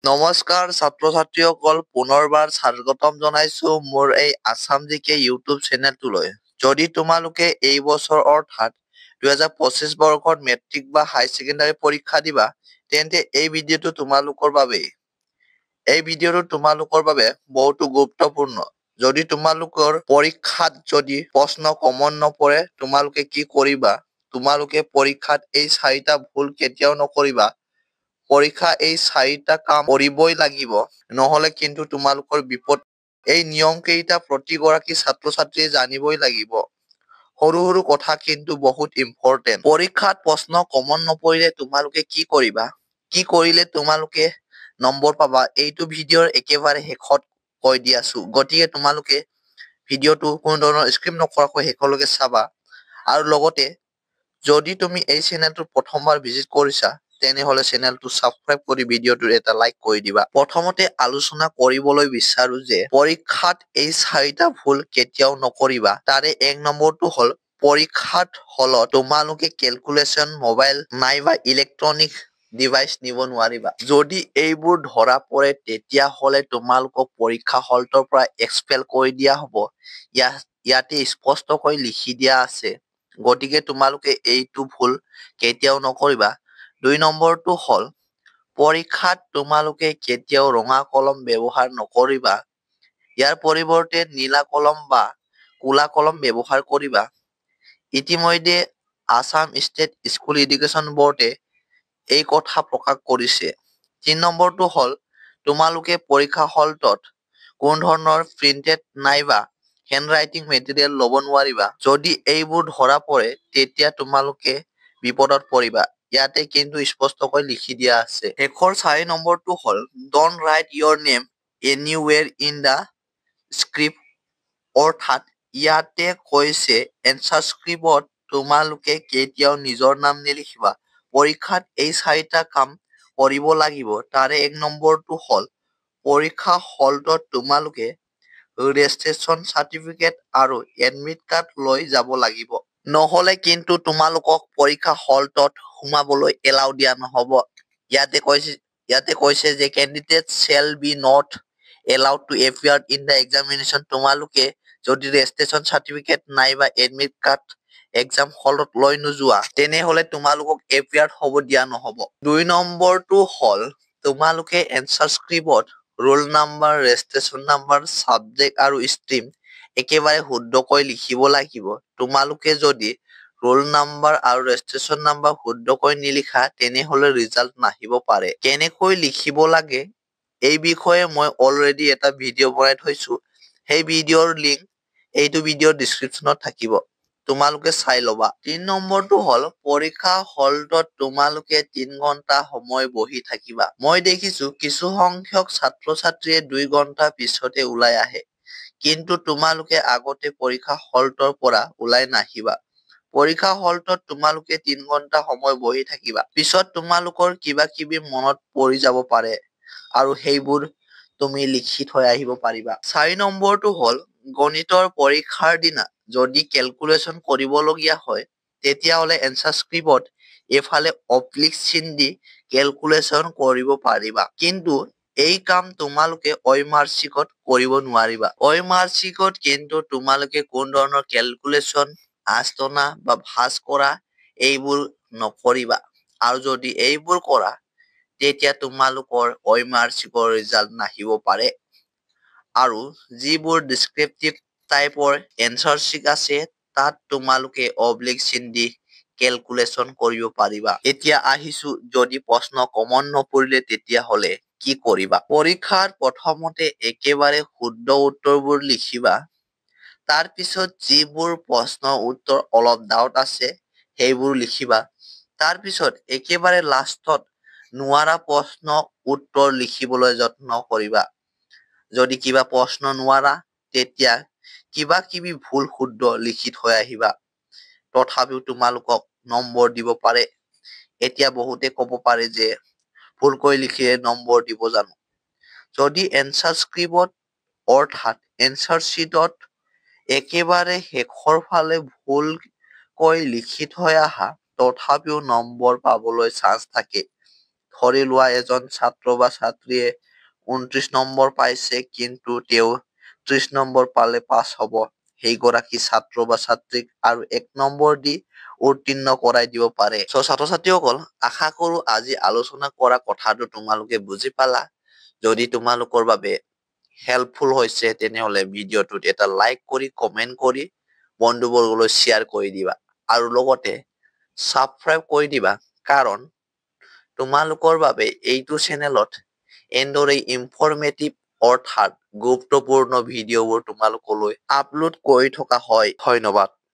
নমস্কাৰ ছাত্ৰ ছাত্ৰীসকল পুনৰবাৰ স্বাগতম জনাইছো মোৰ এই আছাম জিকে ইউটিউব চেনেলটোলৈ। যদি তোমালোকে এই বছৰ অৰ্থাৎ 2025 বৰ্ষত মেট্ৰিক বা হাই ছেকেণ্ডাৰী পৰীক্ষা দিবা তেন্তে এই ভিডিঅ'টো তোমালোকৰ বাবে। এই ভিডিঅ'টো তোমালোকৰ বাবে বহুতো গুৰুত্বপূৰ্ণ। যদি তোমালোকৰ পৰীক্ষাত যদি প্ৰশ্ন কমন নপৰে তোমালোকে কি কৰিবা? তোমালোকে পৰীক্ষাত এই 4টা ভুল কেতিয়াও নকৰিবা। পৰীক্ষা এই 4টা কাম কৰিবই লাগিব, নহলে কিন্তু তোমালোকৰ বিপদ। এই নিয়ম কেইটা প্ৰতিগৰাকী ছাত্ৰ ছাত্ৰীয়ে জানিবই লাগিব। সৰু সৰু কথা কিন্তু বহুত ইম্পৰ্টেণ্ট। পৰীক্ষাত প্ৰশ্ন কমন নপৰিলে তোমালোকে কি কৰিবা? কি কৰিলে তোমালোকে নম্বৰ পাবা? এইটো ভিডিঅ'ৰ একেবাৰে শেষত কৈ দি আছো। গতিকে তোমালোকে ভিডিঅ'টো কোনো ধৰণৰ স্কিপ নকৰাকৈ শেষলৈকে চাবা। আৰু লগতে যদি তুমি এই চেনেলটো প্ৰথমবাৰ ভিজিট কৰিছা তেনেহলে চেনেলটো সাবস্ক্ৰাইব কৰি ভিডিঅ'টোৰ এটা লাইক কৰি দিবা। প্ৰথমতে আলোচনা কৰিবলৈ বিচাৰো যে পৰীক্ষাত এই 4টা ভুল কেতিয়াও নকৰিবা। তাৰে 1 নম্বৰটো হ'ল পৰীক্ষাত হলত তোমালোকে কেলকুলেশ্যন মোবাইল নাইবা ইলেক্ট্ৰনিক ডিভাইচ নিব নোৱাৰিবা। যদি এইবোৰ ধৰা পৰে তেতিয়াহলে তোমালোকক পৰীক্ষা হলটোৰ পৰা এক্সপেল কৰি দিয়া হ'ব। ইয়াতে স্পষ্টকৈ লিখি দিয়া আছে। গতিকে তোমালোকে এইটো ভুল কেতিয়াও নকৰিবা। 2 নম্বৰটো হ'ল পৰীক্ষাত তোমালোকে কেতিয়াও ৰঙা কলম ব্যৱহাৰ নকৰিবা। ইয়াৰ পৰিৱৰ্তে নীলা কলম বা ক'লা কলম ব্যৱহাৰ কৰিবা। ইতিমধ্যে আছাম ষ্টেট স্কুল এডুকেশ্যন বোৰ্ডে এই কথা প্ৰকাশ কৰিছে। 3 নম্বৰটো হ'ল তোমালোকে পৰীক্ষা হলটোত কোনো ধৰণৰ প্ৰিন্টেড নাইবা হেণ্ডৰাইটিং মেটেৰিয়েল ল'ব নোৱাৰিবা। যদি এইবোৰ ধৰা পৰে তেতিয়া তোমালোকে বিপদত পৰিবা। ইয়াতে কিন্তু স্পষ্টকৈ লিখি দিয়া আছে। শেষৰ 4 নম্বৰটো হ'ল don't write your name anywhere in the script. অৰ্থাৎ ইয়াতে কৈছে এনচাৰ স্ক্ৰিপ্টত তোমালোকে কেতিয়াও নিজৰ নাম নিলিখিবা। পৰীক্ষাত এই 4টা কাম কৰিব লাগিব। তাৰে 1 নম্বৰটো হ'ল পৰীক্ষা হলটোত তোমালোকে ৰেজিষ্ট্ৰেশ্যন চাৰ্টিফিকেট আৰু এডমিট কাৰ্ড লৈ যাব লাগিব। নহলে কিন্তু তোমালোকক পৰীক্ষা হলটোত সোমাবলৈ এলাও দিয়া নহব। ইয়াতে কৈছে যে candidate shall be not allowed to appear in the examination. তোমালোকে যদি ৰেজিষ্ট্ৰেশ্যন চাৰ্টিফিকেট নাইবা এডমিট কাৰ্ড এক্সাম হলত লৈ নোযোৱা তেনেহলে তোমালোকক এপিয়াৰ হ'ব দিয়া নহব। 2 নম্বৰটো হ'ল তোমালোকে এনচাৰ স্ক্ৰিপ্টত roll number, registration number, subject আৰু ষ্ট্ৰীম একেবাৰে শুদ্ধকৈ লিখিব লাগিব। তোমালোকে যদি ৰোল নাম্বাৰ আৰু ৰেজিষ্ট্ৰেশ্যন নাম্বাৰ শুদ্ধকৈ নিলিখা তেনেহলে ৰিজাল্ট নাহিব পাৰে। কেনেকৈ লিখিব লাগে এই বিষয়ে মই অলৰেডি এটা ভিডিঅ' বনাই থৈছো। সেই ভিডিঅ'ৰ লিংক এইটো ভিডিঅ'ৰ ডেছক্ৰিপশ্যনত থাকিব। তোমালোকে চাই ল'বা। 3 নম্বৰটো হ'ল পৰীক্ষা হলটোত তোমালোকে 3 ঘণ্টা সময় বহি থাকিবা। মই দেখিছো কিছু সংখ্যক ছাত্ৰ ছাত্ৰীয়ে 2 ঘণ্টা পিছতে ওলাই আহে। কিন্তু তোমালোকে আগতে পৰীক্ষা হলটোৰ পৰা ওলাই নাহিবা। পৰীক্ষা হলটোত তোমালোকে 3 ঘণ্টা সময় বহি থাকিবা। পিছত তোমালোকৰ কিবা কিবি মনত পৰি যাব পাৰে আৰু সেইবোৰ তুমি লিখি থৈ আহিব পাৰিবা। 4 নম্বৰটো হ'ল গণিতৰ পৰীক্ষাৰ দিনা যদি কেলকুলেশ্যন কৰিবলগীয়া হয় তেতিয়াহলে এনচাৰ স্ক্ৰিপ্টত এফালে অব্লিক চিন দি কেলকুলেশ্যন কৰিব পাৰিবা। কিন্তু এই কাম তোমালোকে ঐমাৰ্চিকত কৰিব নোৱাৰিবা। ঐমাৰ্চিকত কিন্তু তোমালোকে কোন ধৰণৰ কেলকুলেশ্যন আস্তনা বা ভাজ কৰা এইবোৰ নকৰিবা। আৰু যদি এইবোৰ কৰা তেতিয়া তোমালোকৰ ঐমাৰ্চিকৰ ৰিজাল্ট নাহিব পাৰে। আৰু যিবোৰ ডিস্ক্ৰিপটিভ টাইপৰ এনচাৰ শ্বিট আছে তাত তোমালোকে অব্লিক চিন দি কেলকুলেশ্যন কৰিব পাৰিবা। এতিয়া আহিছো যদি প্ৰশ্ন কমন নপৰিলে তেতিয়াহলে কি কৰিবা? পৰীক্ষাত প্ৰথমতে একেবাৰে শুদ্ধ উত্তৰবোৰ লিখিবা। তাৰ পিছত যিবোৰ প্ৰশ্ন উত্তৰ অলপ ডাউট আছে সেইবোৰ লিখিবা। তাৰ পিছত একেবাৰে লাষ্টত নোৱাৰা প্ৰশ্ন উত্তৰ লিখিবলৈ যত্ন কৰিবা। যদি কিবা প্ৰশ্ন নোৱাৰা তেতিয়া কিবা কিবি ভুল শুদ্ধ লিখি থৈ আহিবা। তথাপিও তোমালোকক নম্বৰ দিব পাৰে। এতিয়া বহুতে ক'ব পাৰে যে ভুলকৈ লিখিলে নম্বৰ দিব জানো? যদি এনচাৰ স্ক্ৰিপ্টত অৰ্থাৎ এনচাৰ শ্বিটত একেবাৰে শেষৰ ফালে ভুলকৈ লিখি থৈ আহা তথাপিও নম্বৰ পাবলৈ চান্স থাকে। ধৰি লোৱা এজন ছাত্ৰ বা ছাত্ৰীয়ে 29 নম্বৰ পাইছে কিন্তু তেওঁ 30 নম্বৰ পালে পাছ হ'ব। সেইগৰাকী ছাত্ৰ বা ছাত্ৰীক আৰু 1 নম্বৰ দি উত্তীৰ্ণ কৰাই দিব পাৰে। ছাত্ৰ-ছাত্ৰীসকল, আশা কৰো আজি আলোচনা কৰা কথাটো তোমালোকে বুজি পালা। যদি তোমালোকৰ বাবে হেল্পফুল হৈছে তেনেহলে ভিডিঅ'টোত এটা লাইক কৰি কমেন্ট কৰি বন্ধুবৰ্গলৈ শ্বেয়াৰ কৰি দিবা আৰু লগতে ছাবস্ক্ৰাইব কৰি দিবা, কাৰণ তোমালোকৰ বাবে এইটো চেনেলত এনেদৰে ইনফৰমেটিভ অৰ্থাৎ গুৰুত্বপূৰ্ণ ভিডিঅ'বোৰ তোমালোকলৈ আপলোড কৰি থকা হয়। ধন্যবাদ।